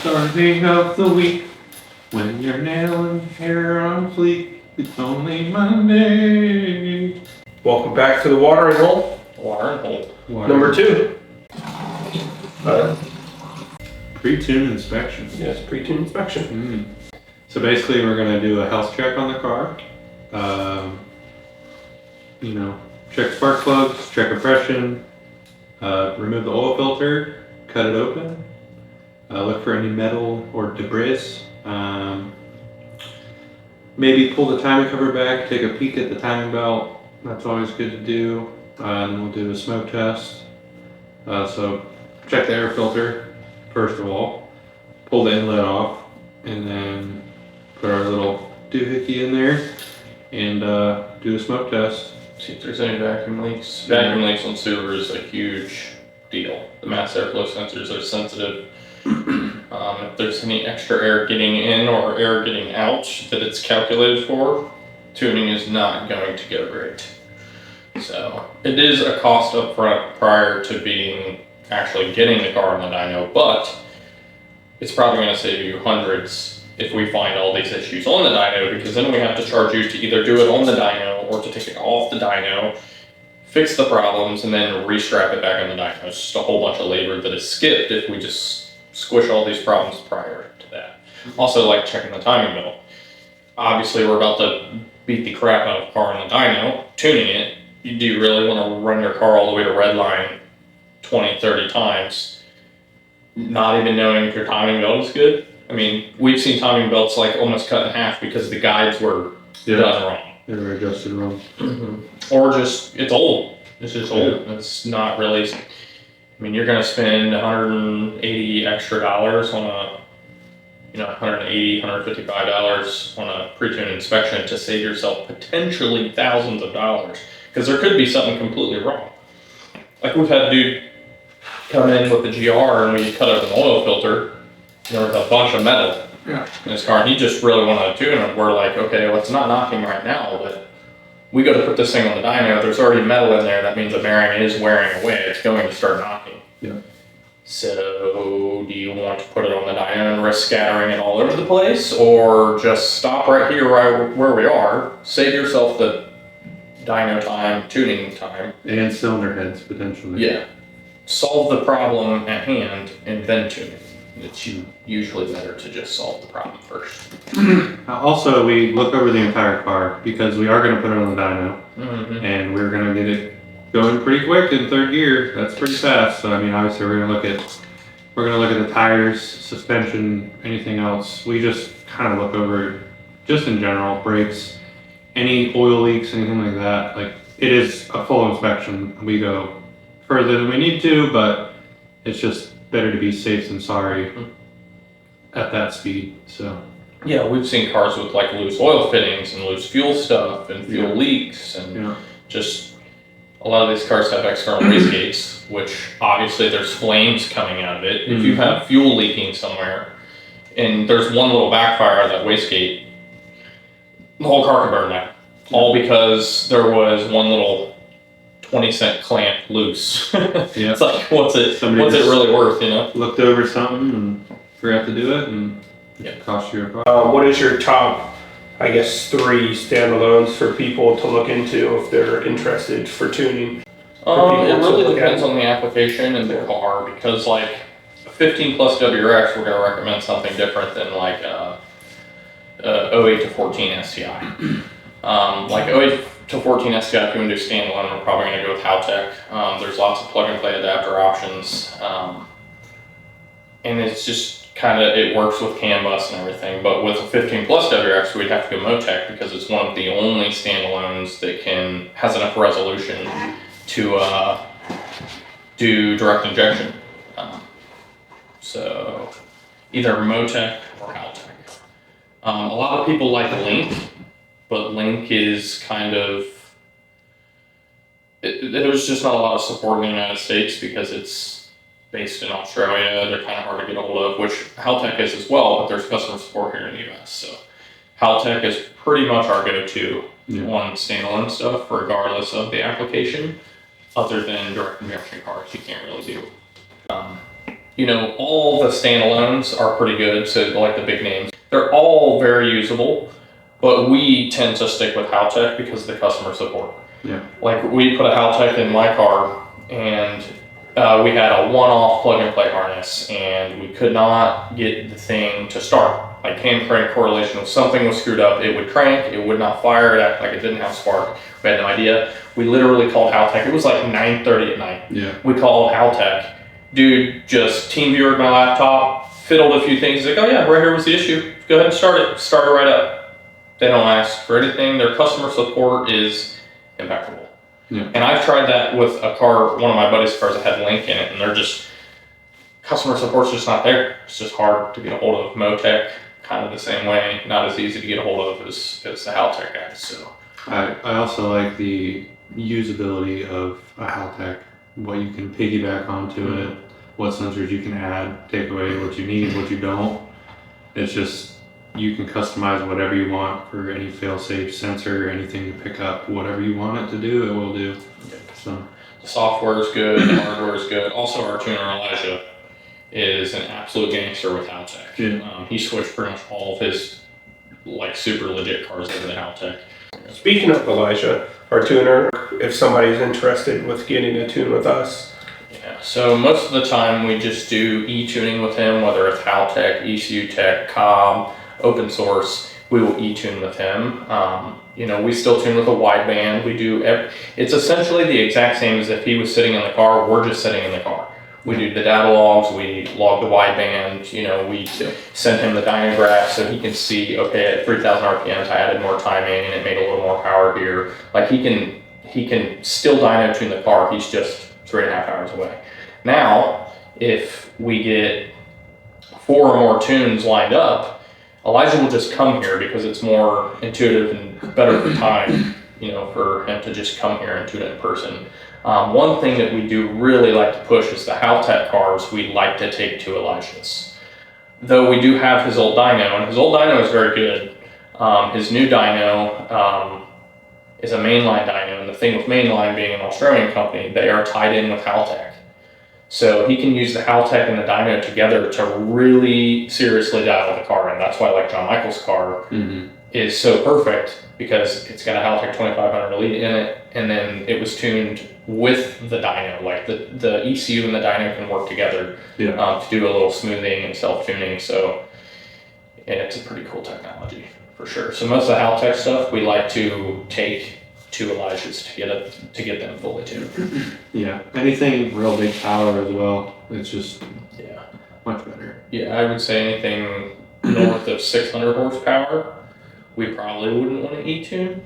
Starting of the week, when you're nailing hair on fleek, it's only Monday. Welcome back to the watering hole. Number 2. Pre-tune inspection. Yes, pre-tune inspection. So basically we're going to do a health check on the car. Check spark plugs, check compression, remove the oil filter, cut it open, look for any metal or debris. Maybe pull the timing cover back, take a peek at the timing belt. That's always good to do. And we'll do a smoke test. So check the air filter first of all, pull the inlet off, and then put our little doohickey in there and do a smoke test. See if there's any vacuum leaks. Vacuum leaks on sewer is a huge deal. The mass airflow sensors are sensitive. If there's any extra air getting in or air getting out that it's calculated for, tuning is not going to go great. So it is a cost up front prior to actually getting the car on the dyno, but it's probably going to save you hundreds if we find all these issues on the dyno, because then we have to charge you to either do it on the dyno or to take it off the dyno, fix the problems, and then restrap it back on the dyno. It's just a whole bunch of labor that is skipped if we just squish all these problems prior to that. Also, like checking the timing belt. Obviously, we're about to beat the crap out of a car on the dyno, tuning it. Do you really want to run your car all the way to red line 20, 30 times, not even knowing if your timing belt is good? I mean, we've seen timing belts like almost cut in half because the guides were done wrong. They were adjusted wrong. Or just, it's old. It's just old. It's not really, I mean, you're going to spend $180 extra on a, $180, $155 on a pre-tune inspection to save yourself potentially thousands of dollars. Because there could be something completely wrong. Like we've had a dude come in with the GR and we cut out an oil filter. There was a bunch of metal in his car, and he just really wanted to tune it. We're like, okay, well, it's not knocking right now, but we go to put this thing on the dyno. There's already metal in there. That means the bearing is wearing away. It's going to start knocking. Yeah. So, do you want to put it on the dyno and risk scattering it all over the place, or just stop right here, right where we are, save yourself the dyno time, tuning time, and cylinder heads potentially. Yeah. Solve the problem at hand and then tune it. It's usually better to just solve the problem first. Also, we look over the entire car because we are going to put it on the dyno, and we're going to get it going pretty quick in third gear. That's pretty fast. So I mean, obviously, we're going to look at the tires, suspension, anything else. We just kind of look over, just in general, brakes, any oil leaks, anything like that. Like, it is a full inspection. We go further than we need to, but it's just better to be safe than sorry at that speed. So yeah, we've seen cars with like loose oil fittings and loose fuel stuff and fuel leaks, and just a lot of these cars have external wastegates, which obviously there's flames coming out of it. If you have fuel leaking somewhere and there's one little backfire of that wastegate, the whole car could burn down. All because there was one little 20-cent clamp loose. It's like, what's it really worth, Looked over something and forgot to do it, and it cost you a car. What is your top, 3 standalones for people to look into if they're interested for tuning? It really depends on the application and the car, because like a 15 plus WRX, we're going to recommend something different than like a 08 to 14 STI. Like 08 to 14 STI, if you want to do standalone, we're probably going to go with Haltech. There's lots of plug and play adapter options. And it's just it works with CAN bus and everything. But with a 15 plus WRX, we'd have to go Motec because it's one of the only standalones that has enough resolution to do direct injection. So either Motec or Haltech. A lot of people like Link. But Link is there's just not a lot of support in the United States because it's based in Australia. They're kind of hard to get a hold of, which Haltech is as well, but there's customer support here in the US. So Haltech is pretty much our go-to on standalone stuff, regardless of the application. Other than direct injection cars, you can't really do. all the standalones are pretty good, so like the big names. They're all very usable, but we tend to stick with Haltech because of the customer support. Yeah. Like we put a Haltech in my car, and we had a one-off plug-and-play harness, and we could not get the thing to start. Like hand crank correlation, if something was screwed up, it would crank, it would not fire, it acted like it didn't have spark. We had no idea. We literally called Haltech. It was like 9:30 at night. Yeah. We called Haltech. Dude just team viewered my laptop, fiddled a few things. He's like, oh yeah, right here was the issue. Go ahead and start it. Start it right up. They don't ask for anything. Their customer support is impeccable. Yeah. And I've tried that with a car, one of my buddies' cars that had Link in it, and customer support's just not there. It's just hard to get a hold of. Motec, kind of the same way, not as easy to get a hold of as the Haltech guys. So I also like the usability of a Haltech, what you can piggyback onto it, what sensors you can add, take away what you need, what you don't. It's just, you can customize whatever you want for any fail-safe sensor, anything to pick up, whatever you want it to do, it will do. So the software is good, the hardware is good. Also, our tuner Elijah is an absolute gangster with Haltech. Yeah. He switched pretty much all of his super legit cars over to Haltech. Speaking of Elijah, our tuner, if somebody's interested with getting a tune with us. Yeah, so most of the time we just do e-tuning with him, whether it's Haltech, ECU Tech, Cobb, open source, we will e-tune with him. We still tune with a wideband. It's essentially the exact same as if he was sitting in the car, we're just sitting in the car. We do the data logs, we log the wideband, we send him the dyno graph so he can see, okay, at 3,000 RPMs I added more timing and it made a little more power here. Like he can still dyno tune the car, he's just 3.5 hours away. Now, if we get 4 or more tunes lined up, Elijah will just come here because it's more intuitive and better for time, for him to just come here and tune it in person. One thing that we do really like to push is the Haltech cars we like to take to Elijah's. Though we do have his old dyno, and his old dyno is very good. His new dyno is a mainline dyno, and the thing with mainline being an Australian company, they are tied in with Haltech. So he can use the Haltech and the dyno together to really seriously dial the car in. That's why John Michael's car is so perfect, because it's got a Haltech 2500 Elite in it, and then it was tuned with the dyno. Like the ECU and the dyno can work together to do a little smoothing and self-tuning. So it's a pretty cool technology for sure. So most of the Haltech stuff we like to take to Elijah's to get them fully tuned. yeah, anything real big power as well, it's just much better. Yeah, I would say anything north of 600 horsepower, we probably wouldn't want to e-tune,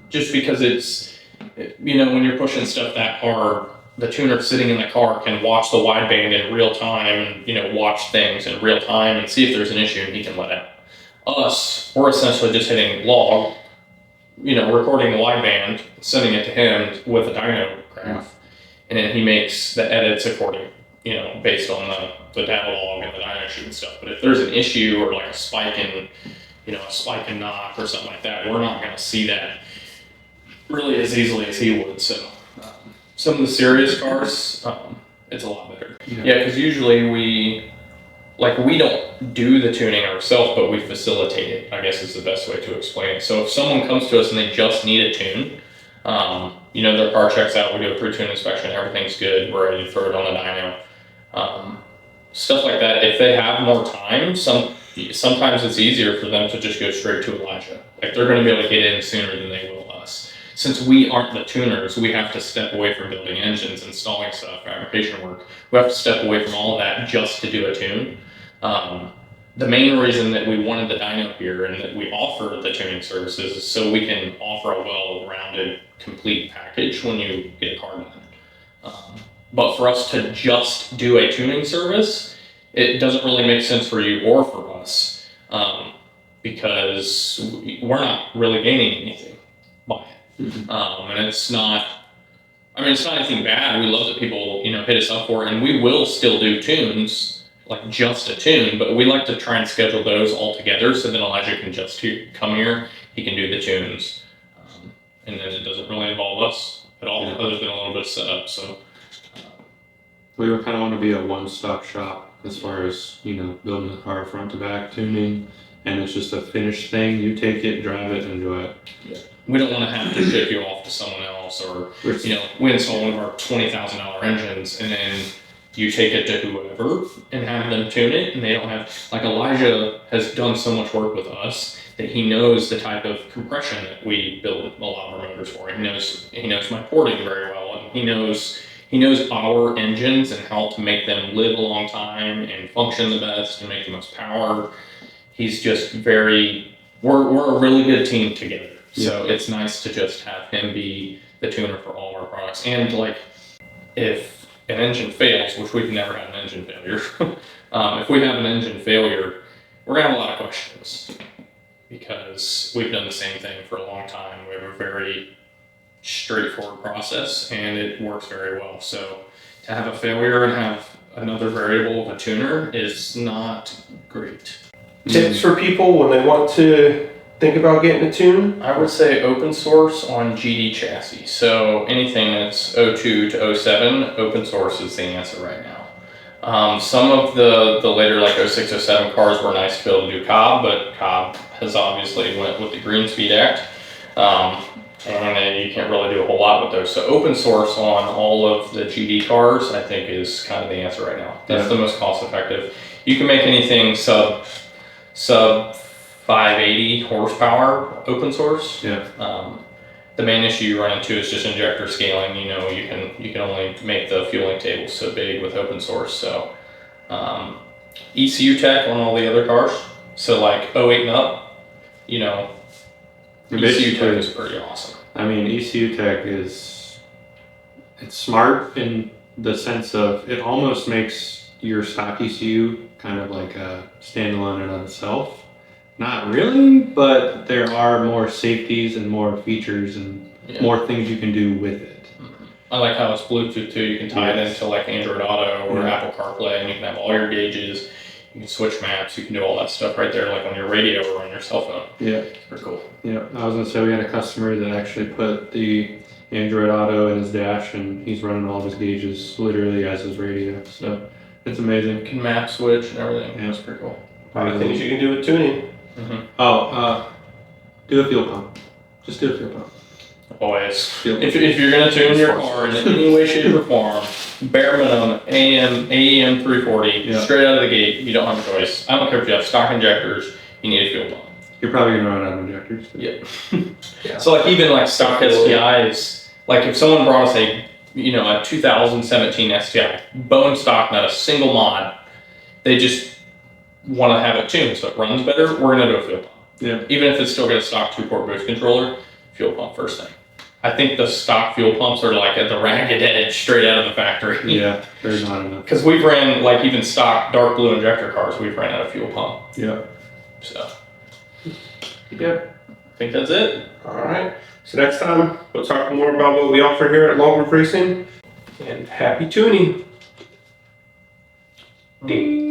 just because it's, when you're pushing stuff that hard, the tuner sitting in the car can watch the wideband in real time and, watch things in real time and see if there's an issue and he can let out. Us, we're essentially just hitting log, recording the wideband, sending it to him with a dyno graph, and then he makes the edits according, based on the data log and the dyno sheet and stuff. But if there's an issue or like a spike in knock or something like that, we're not going to see that really as easily as he would. So some of the serious cars, it's a lot better. Yeah, because usually we don't do the tuning ourselves, but we facilitate it, I guess is the best way to explain it. So if someone comes to us and they just need a tune, their car checks out, we do a pre-tune inspection, everything's good, we're ready to throw it on the dyno. Stuff like that, if they have more time, sometimes it's easier for them to just go straight to Elijah. Like they're going to be able to get in sooner than they will us. Since we aren't the tuners, we have to step away from building engines, installing stuff, fabrication work. We have to step away from all of that just to do a tune. The main reason that we wanted the dyno here and that we offer the tuning services is so we can offer a well-rounded, complete package when you get a car done. But for us to just do a tuning service, it doesn't really make sense for you or for us, because we're not really gaining anything by it. And it's not anything bad. We love that people, hit us up for it, and we will still do tunes, like just a tune, but we like to try and schedule those all together so then Elijah can just come here, he can do the tunes, and then it doesn't really involve us at all, other than a little bit of setup. So we kind of want to be a one-stop shop as far as, building the car front to back, tuning, and it's just a finished thing. You take it, drive it, enjoy it. Yeah. We don't want to have to ship you off to someone else, or we install one of our $20,000 engines and then you take it to whoever and have them tune it, and they don't have, like, Elijah has done so much work with us that he knows the type of compression that we build a lot of our motors for. He knows my porting very well, and he knows our engines and how to make them live a long time and function the best and make the most power. He's just we're a really good team together. So it's nice to just have him be the tuner for all of our products. And like, if an engine fails, which we've never had an engine failure, if we have an engine failure, we're gonna have a lot of questions because we've done the same thing for a long time. We have a very straightforward process and it works very well. So to have a failure and have another variable of a tuner is not great. Tips for people when they want to think about getting a tune? I would say open source on GD chassis. So anything that's 02 to 07, open source is the answer right now. Some of the later, like 06, 07 cars were nice to be able to do Cobb, but Cobb has obviously went with the Green Speed Act. And you can't really do a whole lot with those. So open source on all of the GD cars, I think, is kind of the answer right now. That's the most cost effective. You can make anything sub 580 horsepower open source. Yeah. The main issue you run into is just injector scaling. You can only make the fueling tables so big with open source. So ECU tech on all the other cars. So like 08 and up, ECU tech is pretty awesome. I mean, ECU tech it's smart in the sense of it almost makes your stock ECU kind of like a standalone in of itself. Not really, but there are more safeties and more features and more things you can do with it. I like how it's Bluetooth too. You can tie it into like Android Auto or Apple CarPlay, and you can have all your gauges. You can switch maps. You can do all that stuff right there, like on your radio or on your cell phone. Yeah. It's pretty cool. Yeah. I was gonna say we had a customer that actually put the Android Auto in his dash, and he's running all of his gauges literally as his radio. So it's amazing. You can map switch and everything. Yeah. It's pretty cool. A lot of things you can do with tuning. Do a fuel pump. Just do a fuel pump. Always. If you're gonna tune your car in any way, shape, or form, bare minimum AEM 340 straight out of the gate. You don't have a choice. I don't care if you have stock injectors. You need a fuel pump. You're probably gonna run out of injectors. Yeah. So like even like stock STIs, like if someone brought us a 2017 STI, bone stock, not a single mod, they just want to have it tuned so it runs better, we're going to do a fuel pump. Yeah. Even if it's still got a stock 2-port boost controller, fuel pump first thing. I think the stock fuel pumps are like at the ragged edge straight out of the factory. Yeah, there's not enough. Because we've ran, like even stock dark blue injector cars, we've ran out of fuel pump. Yeah. So. Yeah. I think that's it. All right. So next time, we'll talk more about what we offer here at Long Roof Racing. And happy tuning. Ding.